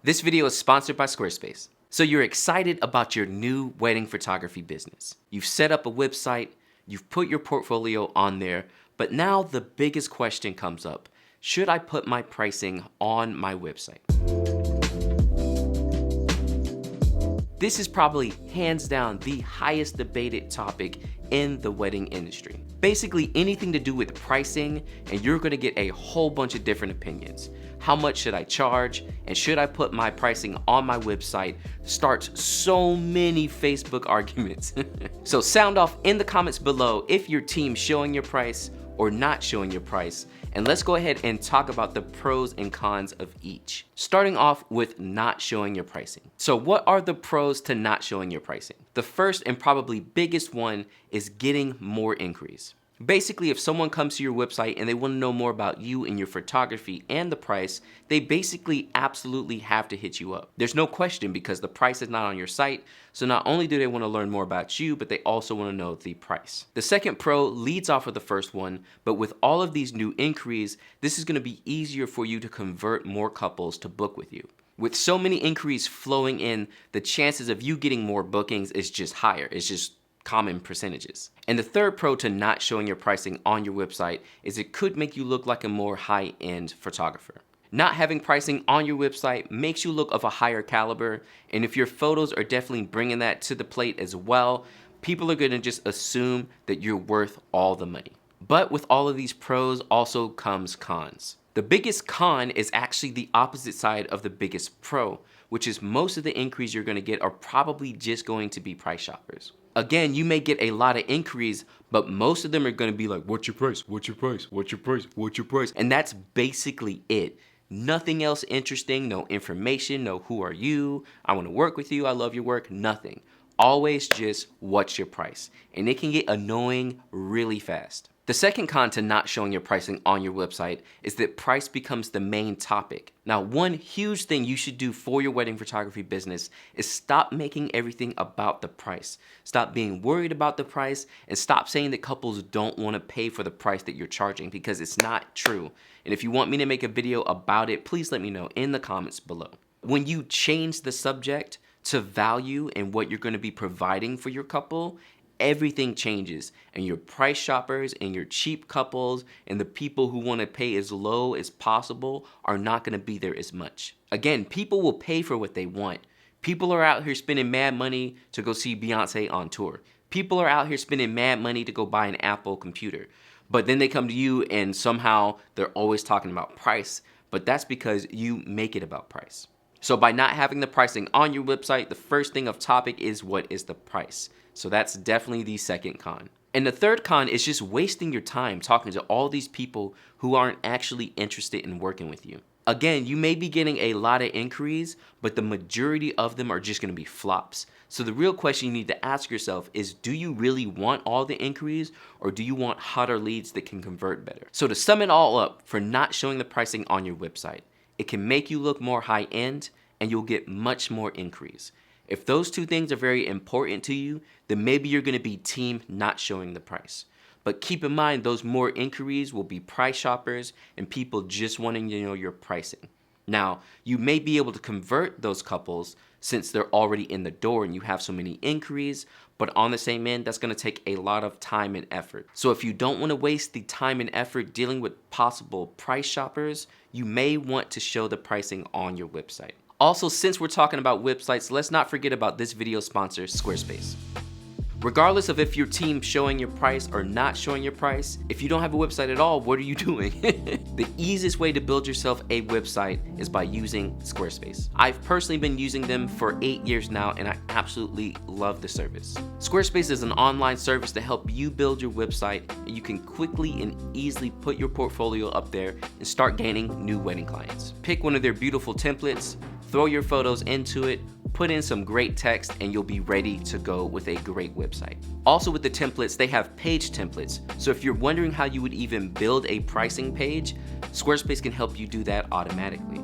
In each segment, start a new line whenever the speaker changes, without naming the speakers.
This video is sponsored by Squarespace. So you're excited about your new wedding photography business. You've set up a website, you've put your portfolio on there, but now the biggest question comes up. Should I put my pricing on my website? This is probably hands down the highest debated topic in the wedding industry. Basically anything to do with pricing, and you're gonna get a whole bunch of different opinions. How much should I charge? And should I put my pricing on my website? Starts so many Facebook arguments. So sound off in the comments below if your team's showing your price or not showing your price. And let's go ahead and talk about the pros and cons of each. Starting off with not showing your pricing. So what are the pros to not showing your pricing? The first and probably biggest one is getting more inquiries. Basically, if someone comes to your website and they want to know more about you and your photography and the price, they basically absolutely have to hit you up. There's no question because the price is not on your site. So not only do they want to learn more about you, but they also want to know the price. The second pro leads off of the first one, but with all of these new inquiries, this is going to be easier for you to convert more couples to book with you. With so many inquiries flowing in, the chances of you getting more bookings is just higher. It's just common percentages. And the third pro to not showing your pricing on your website is it could make you look like a more high-end photographer. Not having pricing on your website makes you look of a higher caliber, and if your photos are definitely bringing that to the plate as well, people are gonna just assume that you're worth all the money. But with all of these pros also comes cons. The biggest con is actually the opposite side of the biggest pro, which is most of the inquiries you're gonna get are probably just going to be price shoppers. Again, you may get a lot of inquiries, but most of them are gonna be like, what's your price? What's your price? What's your price? What's your price? And that's basically it. Nothing else interesting, no information, no who are you, I wanna work with you, I love your work, nothing. Always just what's your price? And it can get annoying really fast. The second con to not showing your pricing on your website is that price becomes the main topic. Now, one huge thing you should do for your wedding photography business is stop making everything about the price. Stop being worried about the price and stop saying that couples don't want to pay for the price that you're charging because it's not true. And if you want me to make a video about it, please let me know in the comments below. When you change the subject to value and what you're going to be providing for your couple, everything changes, and your price shoppers and your cheap couples and the people who want to pay as low as possible are not going to be there as much. Again, people will pay for what they want. People are out here spending mad money to go see Beyonce on tour. People are out here spending mad money to go buy an Apple computer. But then they come to you and somehow they're always talking about price, but that's because you make it about price. So by not having the pricing on your website, the first thing of topic is what is the price. So that's definitely the second con. And the third con is just wasting your time talking to all these people who aren't actually interested in working with you. Again, you may be getting a lot of inquiries, but the majority of them are just gonna be flops. So the real question you need to ask yourself is, do you really want all the inquiries, or do you want hotter leads that can convert better? So to sum it all up, for not showing the pricing on your website, it can make you look more high-end and you'll get much more inquiries. If those two things are very important to you, then maybe you're gonna be team not showing the price. But keep in mind, those more inquiries will be price shoppers and people just wanting to know your pricing. Now, you may be able to convert those couples since they're already in the door and you have so many inquiries, but on the same end, that's gonna take a lot of time and effort. So if you don't wanna waste the time and effort dealing with possible price shoppers, you may want to show the pricing on your website. Also, since we're talking about websites, let's not forget about this video sponsor, Squarespace. Regardless of if your team's showing your price or not showing your price, if you don't have a website at all, what are you doing? The easiest way to build yourself a website is by using Squarespace. I've personally been using them for 8 years now, and I absolutely love the service. Squarespace is an online service to help you build your website, and you can quickly and easily put your portfolio up there and start gaining new wedding clients. Pick one of their beautiful templates, throw your photos into it, put in some great text, and you'll be ready to go with a great website. Also with the templates, they have page templates. So if you're wondering how you would even build a pricing page, Squarespace can help you do that automatically.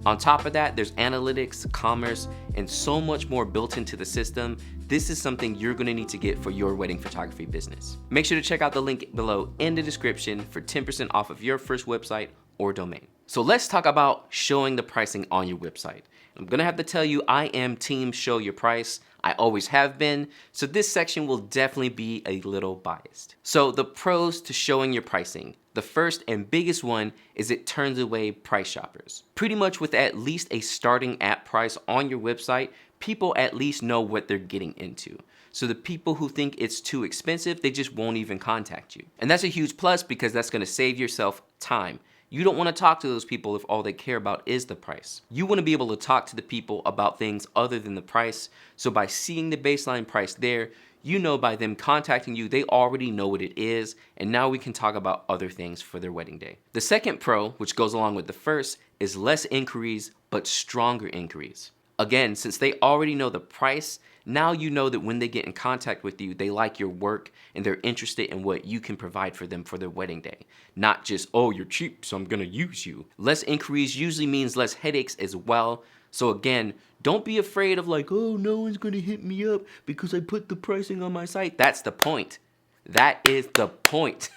On top of that, there's analytics, commerce, and so much more built into the system. This is something you're gonna need to get for your wedding photography business. Make sure to check out the link below in the description for 10% off of your first website or domain. So let's talk about showing the pricing on your website. I'm gonna have to tell you, I am team show your price. I always have been, so this section will definitely be a little biased. So the pros to showing your pricing. The first and biggest one is it turns away price shoppers. Pretty much with at least a starting app price on your website, people at least know what they're getting into. So the people who think it's too expensive, they just won't even contact you. And that's a huge plus because that's gonna save yourself time. You don't want to talk to those people if all they care about is the price. You want to be able to talk to the people about things other than the price. So by seeing the baseline price there, you know by them contacting you, they already know what it is. And now we can talk about other things for their wedding day. The second pro, which goes along with the first, is less inquiries, but stronger inquiries. Again, since they already know the price, now you know that when they get in contact with you, they like your work and they're interested in what you can provide for them for their wedding day. Not just, oh, you're cheap, so I'm gonna use you. Less inquiries usually means less headaches as well. So again, don't be afraid of like, oh, no one's gonna hit me up because I put the pricing on my site. That's the point. That is the point.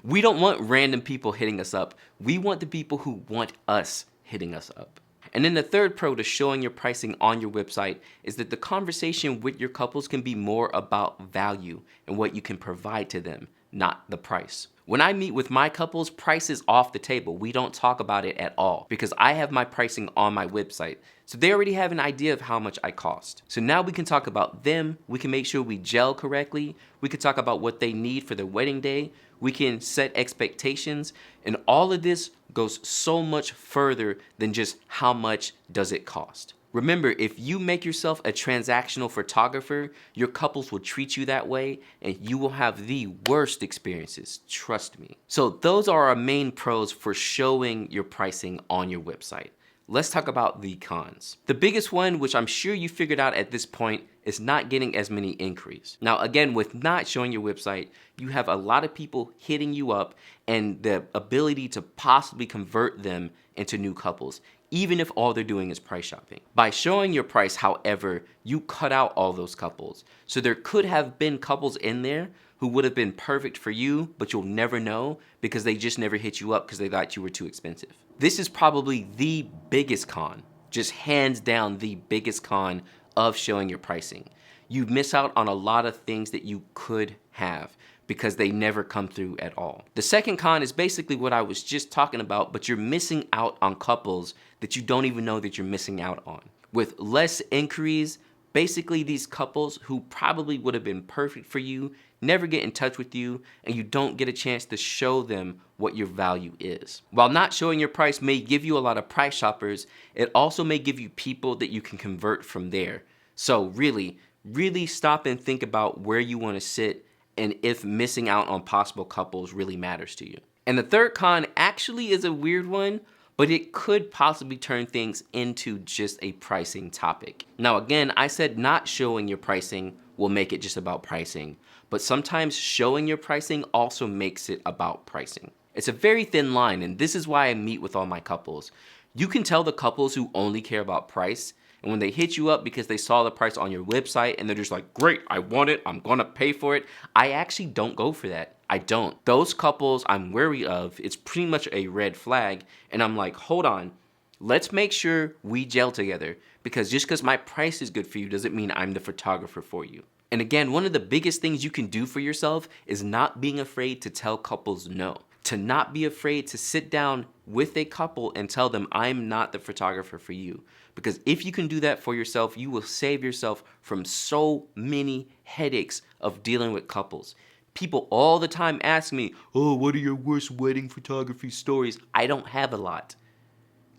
We don't want random people hitting us up. We want the people who want us hitting us up. And then the third pro to showing your pricing on your website is that the conversation with your couples can be more about value and what you can provide to them, not the price. When I meet with my couples, price is off the table. We don't talk about it at all because I have my pricing on my website. So they already have an idea of how much I cost. So now we can talk about them. We can make sure we gel correctly. We can talk about what they need for their wedding day. We can set expectations. And all of this goes so much further than just how much does it cost. Remember, if you make yourself a transactional photographer, your couples will treat you that way and you will have the worst experiences, trust me. So those are our main pros for showing your pricing on your website. Let's talk about the cons. The biggest one, which I'm sure you figured out at this point, is not getting as many inquiries. Now, again, with not showing your website, you have a lot of people hitting you up and the ability to possibly convert them into new couples, even if all they're doing is price shopping. By showing your price, however, you cut out all those couples. So there could have been couples in there who would have been perfect for you, but you'll never know because they just never hit you up because they thought you were too expensive. This is probably the biggest con, just hands down the biggest con of showing your pricing. You miss out on a lot of things that you could have because they never come through at all. The second con is basically what I was just talking about, but you're missing out on couples that you don't even know that you're missing out on. With less inquiries, basically these couples who probably would have been perfect for you never get in touch with you and you don't get a chance to show them what your value is. While not showing your price may give you a lot of price shoppers, it also may give you people that you can convert from there. So really stop and think about where you want to sit and if missing out on possible couples really matters to you. And the third con actually is a weird one, but it could possibly turn things into just a pricing topic. Now again, I said not showing your pricing will make it just about pricing, but sometimes showing your pricing also makes it about pricing. It's a very thin line, and this is why I meet with all my couples. You can tell the couples who only care about price, and when they hit you up because they saw the price on your website and they're just like, great, I want it, I'm gonna pay for it. I actually don't go for that. I don't. Those couples I'm wary of, it's pretty much a red flag, and I'm like, hold on, let's make sure we gel together because just because my price is good for you doesn't mean I'm the photographer for you. And again, one of the biggest things you can do for yourself is not being afraid to tell couples no. To not be afraid to sit down with a couple and tell them I'm not the photographer for you. Because if you can do that for yourself, you will save yourself from so many headaches of dealing with couples. People all the time ask me, oh, what are your worst wedding photography stories? I don't have a lot.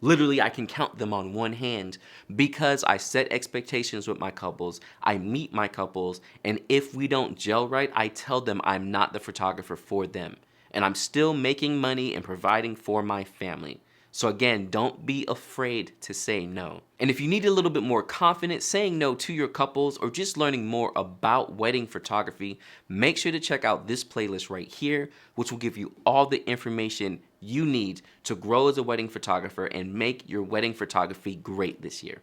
Literally, I can count them on one hand because I set expectations with my couples, I meet my couples, and if we don't gel right, I tell them I'm not the photographer for them. And I'm still making money and providing for my family. So again, don't be afraid to say no. And if you need a little bit more confidence saying no to your couples or just learning more about wedding photography, make sure to check out this playlist right here, which will give you all the information you need to grow as a wedding photographer and make your wedding photography great this year.